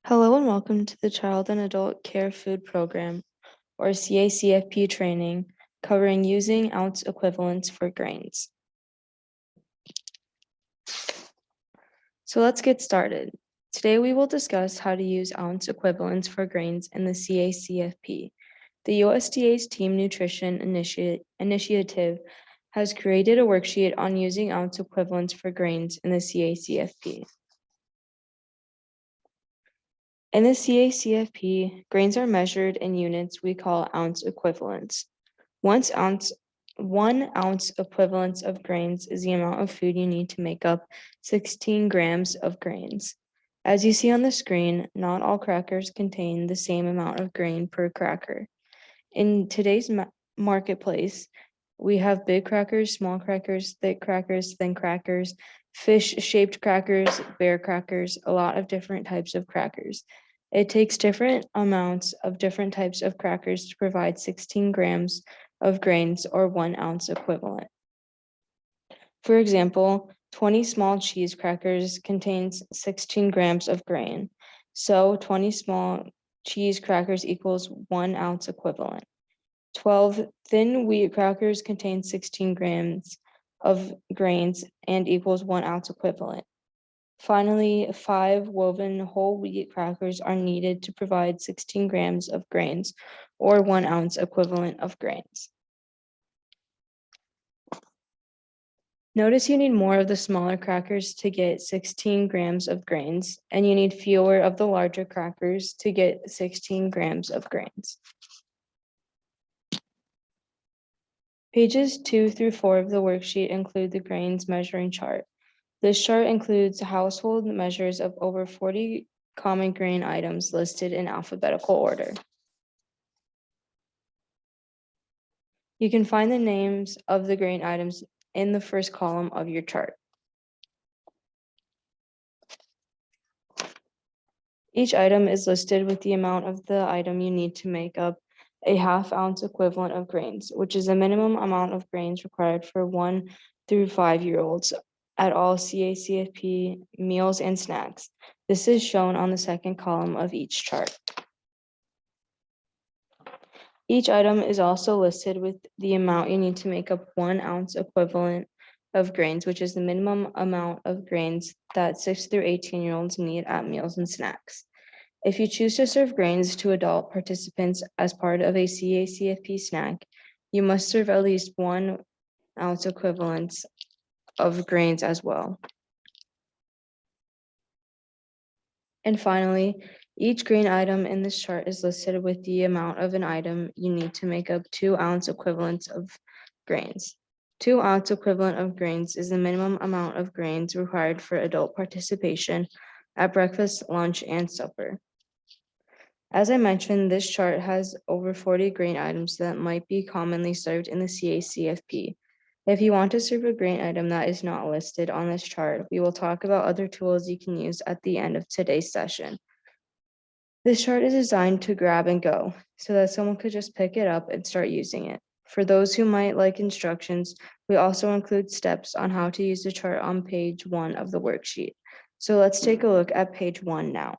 Hello and welcome to the Child and Adult Care Food Program, or CACFP training, covering using ounce equivalents for grains. So let's get started. Today we will discuss how to use ounce equivalents for grains in the CACFP. The USDA's Team Nutrition Initiative has created a worksheet on using ounce equivalents for grains in the CACFP. In the CACFP, grains are measured in units we call ounce equivalents. 1 ounce equivalents of grains is the amount of food you need to make up 16 grams of grains. As you see on the screen, not all crackers contain the same amount of grain per cracker. In today's marketplace, we have big crackers, small crackers, thick crackers, thin crackers, fish-shaped crackers, bear crackers, a lot of different types of crackers. It takes different amounts of different types of crackers to provide 16 grams of grains or 1 ounce equivalent. For example, 20 small cheese crackers contains 16 grams of grain. So 20 small cheese crackers equals 1 ounce equivalent. 12 thin wheat crackers contain 16 grams of grains and equals 1 ounce equivalent. Finally, 5 woven whole wheat crackers are needed to provide 16 grams of grains or 1 ounce equivalent of grains. Notice you need more of the smaller crackers to get 16 grams of grains, and you need fewer of the larger crackers to get 16 grams of grains. Pages 2 through 4 of the worksheet include the grains measuring chart. This chart includes household measures of over 40 common grain items listed in alphabetical order. You can find the names of the grain items in the first column of your chart. Each item is listed with the amount of the item you need to make up a ½ ounce equivalent of grains, which is the minimum amount of grains required for 1 through 5-year-olds at all CACFP meals and snacks. This is shown on the second column of each chart. Each item is also listed with the amount you need to make up 1 ounce equivalent of grains, which is the minimum amount of grains that 6 through 18-year-olds need at meals and snacks. If you choose to serve grains to adult participants as part of a CACFP snack, you must serve at least 1 ounce equivalent of grains as well. And finally, each grain item in this chart is listed with the amount of an item you need to make up 2 ounce equivalents of grains. 2 ounce equivalent of grains is the minimum amount of grains required for adult participation at breakfast, lunch, and supper. As I mentioned, this chart has over 40 grain items that might be commonly served in the CACFP. If you want to serve a grain item that is not listed on this chart, we will talk about other tools you can use at the end of today's session. This chart is designed to grab and go so that someone could just pick it up and start using it. For those who might like instructions, we also include steps on how to use the chart on page 1 of the worksheet. So let's take a look at page 1 now.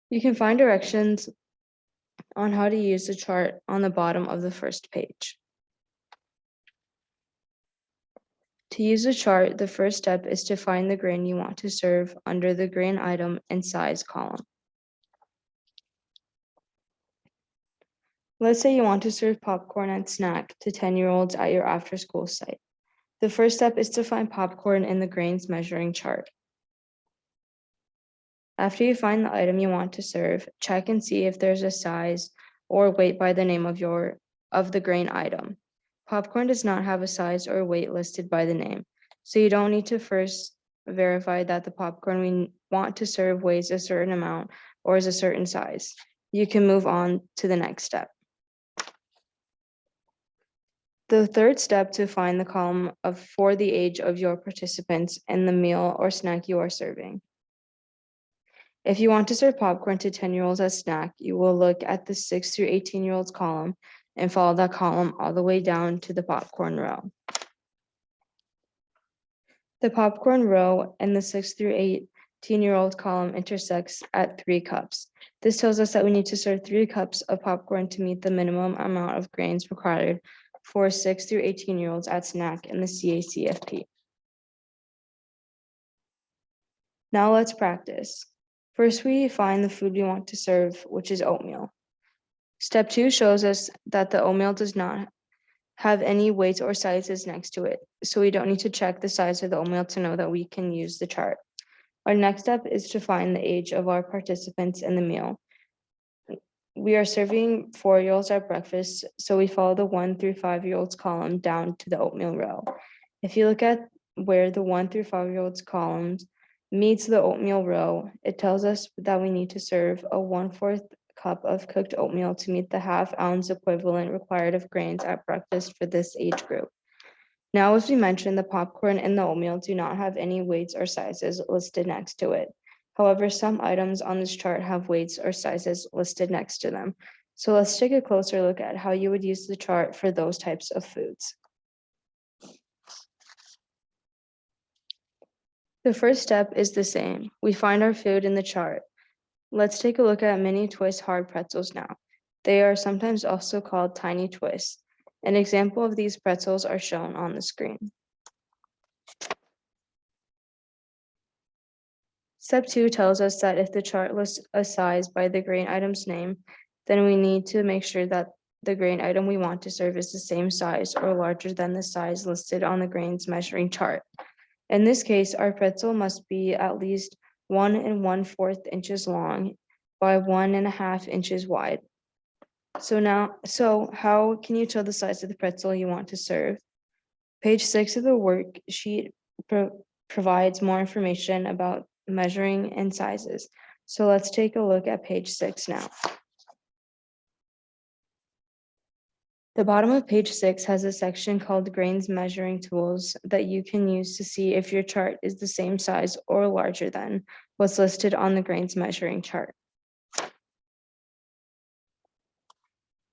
You can find directions on how to use the chart on the bottom of the first page. To use the chart, the first step is to find the grain you want to serve under the grain item and size column. Let's say you want to serve popcorn and snack to 10-year-olds at your after-school site. The first step is to find popcorn in the grains measuring chart. After you find the item you want to serve, check and see if there's a size or weight by the name of the grain item. Popcorn does not have a size or weight listed by the name, so you don't need to first verify that the popcorn we want to serve weighs a certain amount or is a certain size. You can move on to the next step. The third step to find the column for the age of your participants in the meal or snack you are serving. If you want to serve popcorn to 10-year-olds as snack, you will look at the 6 through 18-year-olds column and follow that column all the way down to the popcorn row. The popcorn row and the 6 through 18-year-old column intersects at 3 cups. This tells us that we need to serve 3 cups of popcorn to meet the minimum amount of grains required for 6 through 18-year-olds at snack in the CACFP. Now let's practice. First, we find the food we want to serve, which is oatmeal. Step 2 shows us that the oatmeal does not have any weights or sizes next to it, so we don't need to check the size of the oatmeal to know that we can use the chart. Our next step is to find the age of our participants in the meal. We are serving 4-year-olds at breakfast, so we follow the 1 through 5-year-olds column down to the oatmeal row. If you look at where the 1 through 5-year-olds columns meets the oatmeal row, it tells us that we need to serve a 1/4 cup of cooked oatmeal to meet the half-ounce equivalent required of grains at breakfast for this age group. Now, as we mentioned, the popcorn and the oatmeal do not have any weights or sizes listed next to it. However, some items on this chart have weights or sizes listed next to them. So let's take a closer look at how you would use the chart for those types of foods. The first step is the same. We find our food in the chart. Let's take a look at mini twist hard pretzels now. They are sometimes also called tiny twists. An example of these pretzels are shown on the screen. Step 2 tells us that if the chart lists a size by the grain item's name, then we need to make sure that the grain item we want to serve is the same size or larger than the size listed on the grains measuring chart. In this case, our pretzel must be at least 1 1/4 inches long by 1 1/2 inches wide. So how can you tell the size of the pretzel you want to serve? Page 6 of the worksheet provides more information about measuring and sizes. So let's take a look at page 6 now. The bottom of page 6 has a section called Grains Measuring Tools that you can use to see if your chart is the same size or larger than what's listed on the grains measuring chart.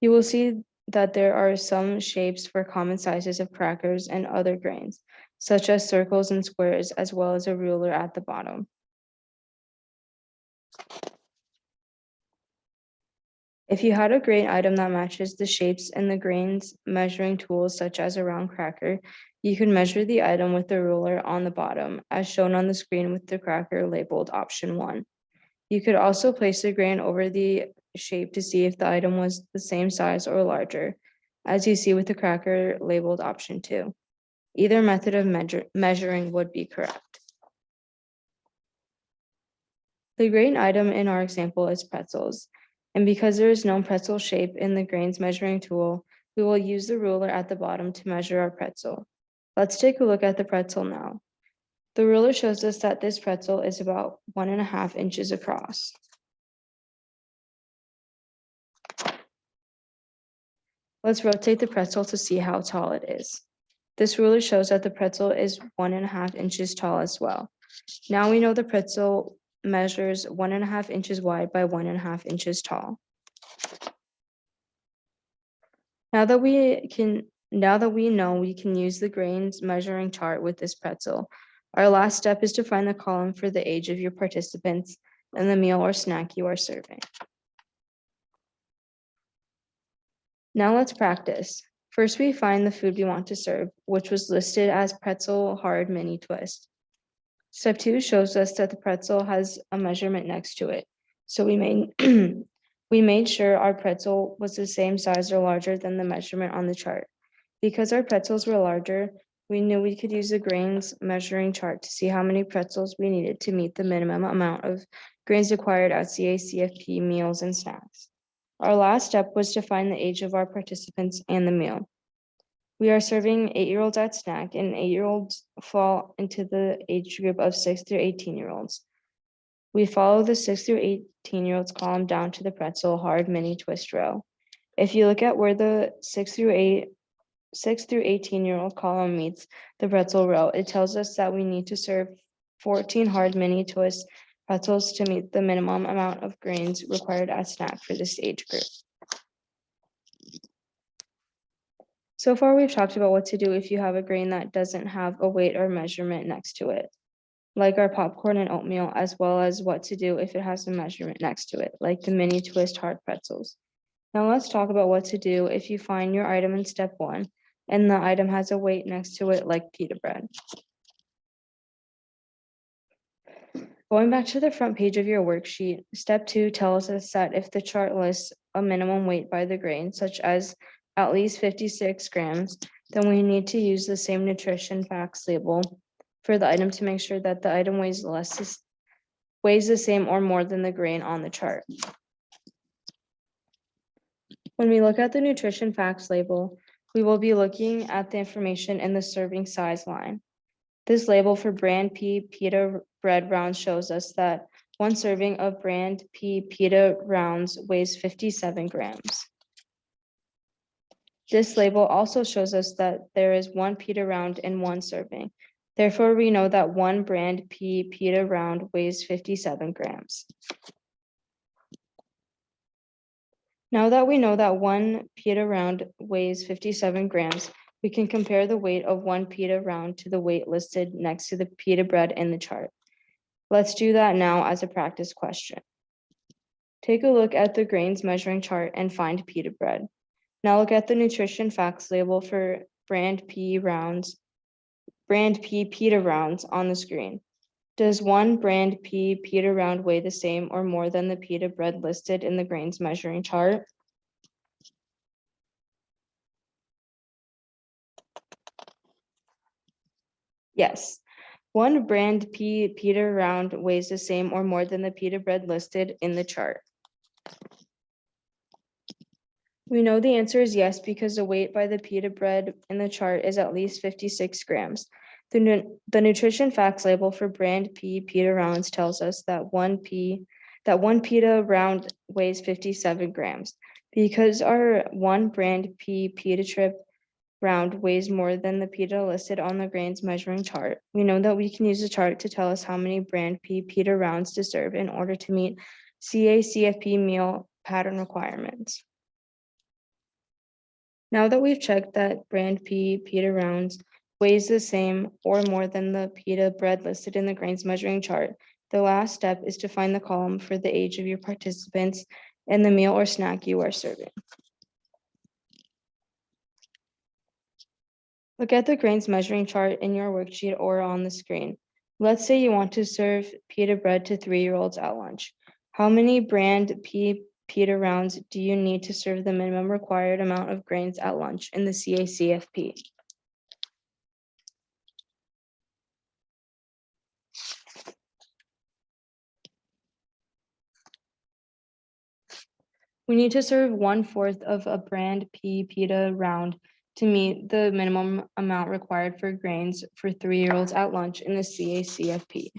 You will see that there are some shapes for common sizes of crackers and other grains, such as circles and squares, as well as a ruler at the bottom. If you had a grain item that matches the shapes in the grains measuring tools, such as a round cracker, you can measure the item with the ruler on the bottom, as shown on the screen with the cracker labeled option 1. You could also place the grain over the shape to see if the item was the same size or larger, as you see with the cracker labeled option 2. Either method of measuring would be correct. The grain item in our example is pretzels, and because there is no pretzel shape in the grains measuring tool, we will use the ruler at the bottom to measure our pretzel. Let's take a look at the pretzel now. The ruler shows us that this pretzel is about 1 1/2 inches across. Let's rotate the pretzel to see how tall it is. This ruler shows that the pretzel is 1 1/2 inches tall as well. Now we know the pretzel measures 1 1/2 inches wide by 1 1/2 inches tall. Now that we know we can use the grains measuring chart with this pretzel, our last step is to find the column for the age of your participants and the meal or snack you are serving. Now let's practice. First, we find the food we want to serve, which was listed as pretzel hard mini twist. Step 2 shows us that the pretzel has a measurement next to it. So we made sure our pretzel was the same size or larger than the measurement on the chart. Because our pretzels were larger, we knew we could use the grains measuring chart to see how many pretzels we needed to meet the minimum amount of grains required at CACFP meals and snacks. Our last step was to find the age of our participants and the meal. We are serving 8-year-olds at snack, and 8-year-olds fall into the age group of 6 through 18-year-olds. We follow the 6 through 18-year-olds column down to the pretzel hard mini twist row. If you look at where the 6 through 18-year-old column meets the pretzel row, it tells us that we need to serve 14 hard mini twist pretzels to meet the minimum amount of grains required as snack for this age group. So far, we've talked about what to do if you have a grain that doesn't have a weight or measurement next to it. like our popcorn and oatmeal, as well as what to do if it has a measurement next to it, like the mini twist hard pretzels. Now let's talk about what to do if you find your item in step 1 and the item has a weight next to it, like pita bread. Going back to the front page of your worksheet, step 2 tells us that if the chart lists a minimum weight by the grain, such as at least 56 grams, then we need to use the same nutrition facts label for the item to make sure that the item weighs the same or more than the grain on the chart. When we look at the nutrition facts label, we will be looking at the information in the serving size line. This label for brand P pita bread rounds shows us that one serving of brand P pita rounds weighs 57 grams. This label also shows us that there is one pita round in one serving. Therefore, we know that one brand P pita round weighs 57 grams. Now that we know that one pita round weighs 57 grams, we can compare the weight of one pita round to the weight listed next to the pita bread in the chart. Let's do that now as a practice question. Take a look at the grains measuring chart and find pita bread. Now look at the nutrition facts label for brand P pita rounds on the screen. Does one brand P pita round weigh the same or more than the pita bread listed in the grains measuring chart? Yes. One brand pita round weighs the same or more than the pita bread listed in the chart. We know the answer is yes because the weight by the pita bread in the chart is at least 56 grams. The nutrition facts label for brand P pita rounds tells us that one pita round weighs 57 grams. Because our one brand P pita trip round weighs more than the pita listed on the grains measuring chart, we know that we can use the chart to tell us how many brand P pita rounds to serve in order to meet CACFP meal pattern requirements. Now that we've checked that brand P pita rounds weighs the same or more than the pita bread listed in the grains measuring chart, the last step is to find the column for the age of your participants and the meal or snack you are serving. Look at the grains measuring chart in your worksheet or on the screen. Let's say you want to serve pita bread to 3-year-olds at lunch. How many brand P pita rounds do you need to serve the minimum required amount of grains at lunch in the CACFP? We need to serve 1/4 of a brand P pita round to meet the minimum amount required for grains for 3-year-olds at lunch in the CACFP.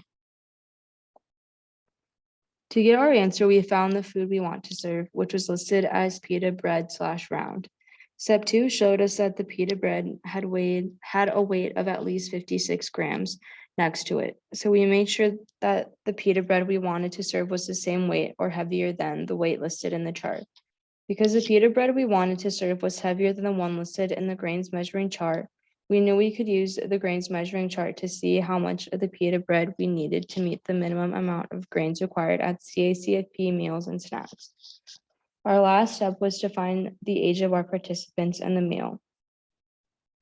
To get our answer, we found the food we want to serve, which was listed as pita bread /round. Step 2 showed us that the pita bread had a weight of at least 56 grams next to it. So we made sure that the pita bread we wanted to serve was the same weight or heavier than the weight listed in the chart. Because the pita bread we wanted to serve was heavier than the one listed in the grains measuring chart, we knew we could use the grains measuring chart to see how much of the pita bread we needed to meet the minimum amount of grains required at CACFP meals and snacks. Our last step was to find the age of our participants and the meal.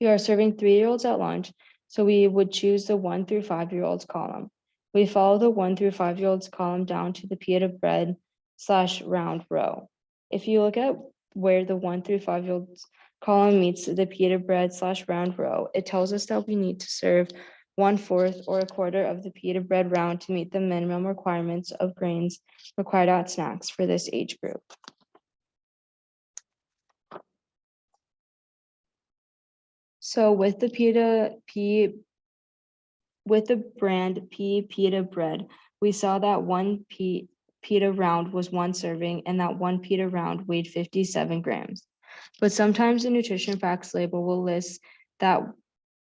We are serving 3-year-olds at lunch, so we would choose the 1 through 5-year-olds column. We follow the 1 through 5-year-olds column down to the pita bread /round row. If you look at where the 1 through 5-year-olds column meets the pita bread /round row, it tells us that we need to serve 1/4 or 1/4 of the pita bread round to meet the minimum requirements of grains required at snacks for this age group. So with the brand P pita bread, we saw that one pita round was one serving and that one pita round weighed 57 grams. But sometimes the nutrition facts label will list that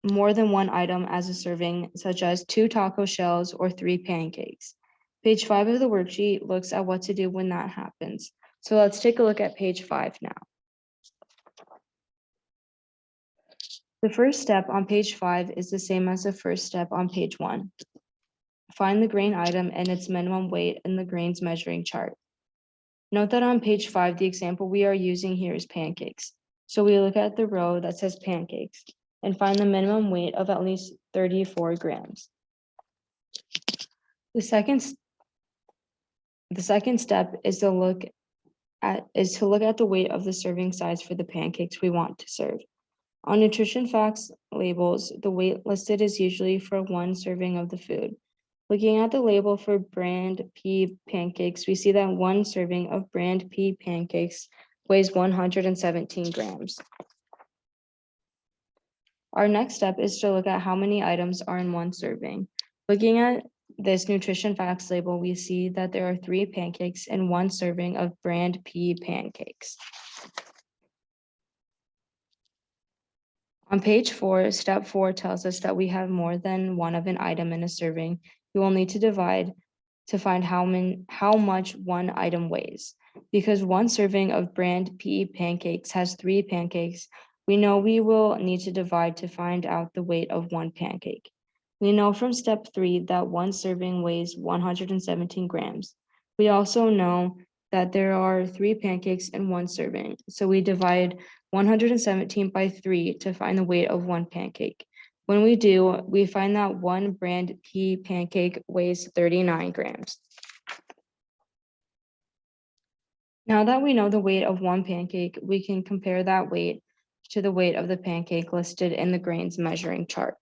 more than one item as a serving, such as 2 taco shells or 3 pancakes. Page 5 of the worksheet looks at what to do when that happens. So let's take a look at page 5 now. The first step on page 5 is the same as the first step on page 1. find the grain item and its minimum weight in the grains measuring chart. Note that on page 5, the example we are using here is pancakes. So we look at the row that says pancakes and find the minimum weight of at least 34 grams. The second step is to look at the weight of the serving size for the pancakes we want to serve. On nutrition facts labels, the weight listed is usually for one serving of the food. Looking at the label for brand P pancakes, we see that one serving of brand P pancakes weighs 117 grams. Our next step is to look at how many items are in one serving. Looking at this nutrition facts label, we see that there are 3 pancakes in one serving of brand P pancakes. On page 4, step 4 tells us that we have more than one of an item in a serving. We will need to divide to find how much one item weighs. Because one serving of brand P pancakes has 3 pancakes, we know we will need to divide to find out the weight of one pancake. We know from step 3 that one serving weighs 117 grams. We also know that there are 3 pancakes in one serving, so we divide 117 by 3 to find the weight of one pancake. When we do, we find that one brand P pancake weighs 39 grams. Now that we know the weight of one pancake, we can compare that weight to the weight of the pancake listed in the grains measuring chart.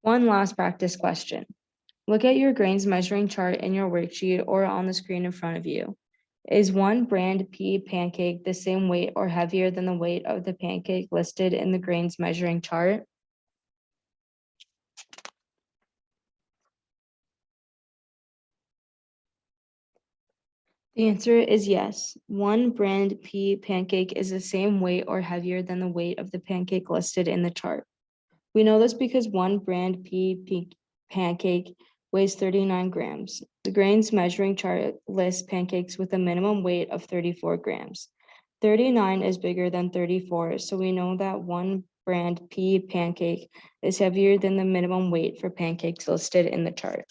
One last practice question. Look at your grains measuring chart in your worksheet or on the screen in front of you. Is one brand P pancake the same weight or heavier than the weight of the pancake listed in the grains measuring chart? The answer is yes. One brand P pancake is the same weight or heavier than the weight of the pancake listed in the chart. We know this because one brand P pancake weighs 39 grams. The grains measuring chart lists pancakes with a minimum weight of 34 grams. 39 is bigger than 34, so we know that one brand P pancake is heavier than the minimum weight for pancakes listed in the chart.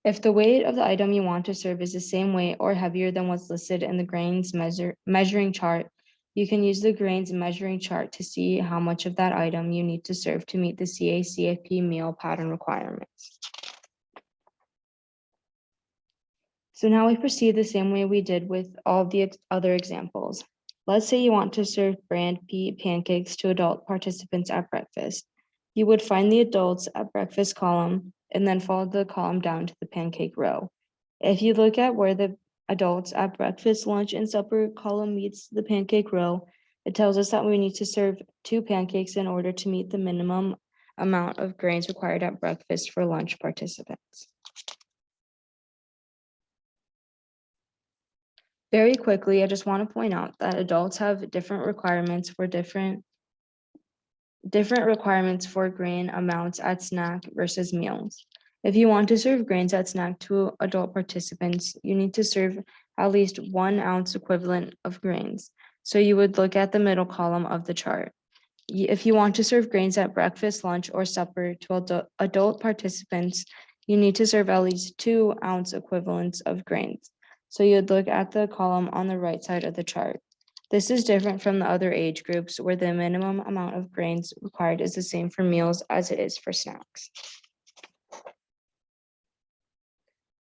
If the weight of the item you want to serve is the same weight or heavier than what's listed in the grains measuring chart, you can use the grains measuring chart to see how much of that item you need to serve to meet the CACFP meal pattern requirements. So now we proceed the same way we did with all the other examples. Let's say you want to serve brand P pancakes to adult participants at breakfast. You would find the adults at breakfast column and then follow the column down to the pancake row. If you look at where the adults at breakfast, lunch, and supper column meets the pancake row, it tells us that we need to serve 2 pancakes in order to meet the minimum amount of grains required at breakfast for lunch participants. Very quickly, I just want to point out that adults have different requirements for grain amounts at snack versus meals. If you want to serve grains at snack to adult participants, you need to serve at least 1 ounce equivalent of grains. So you would look at the middle column of the chart. If you want to serve grains at breakfast, lunch, or supper to adult participants, you need to serve at least 2 ounce equivalents of grains. So you'd look at the column on the right side of the chart. This is different from the other age groups where the minimum amount of grains required is the same for meals as it is for snacks.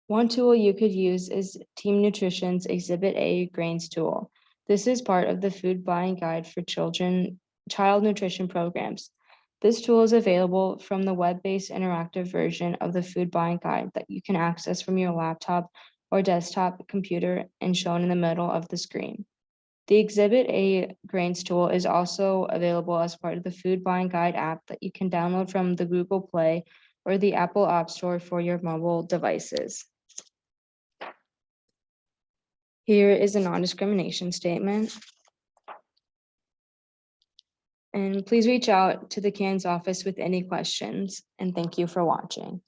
One tool you could use is Team Nutrition's Exhibit A Grains tool. This is part of the food buying guide for child nutrition programs. This tool is available from the web-based interactive version of the food buying guide that you can access from your laptop or desktop computer and shown in the middle of the screen. The Exhibit A Grains tool is also available as part of the Food Buying Guide app that you can download from the Google Play or the Apple App Store for your mobile devices. Here is a non-discrimination statement. And please reach out to the CAN's office with any questions, and thank you for watching.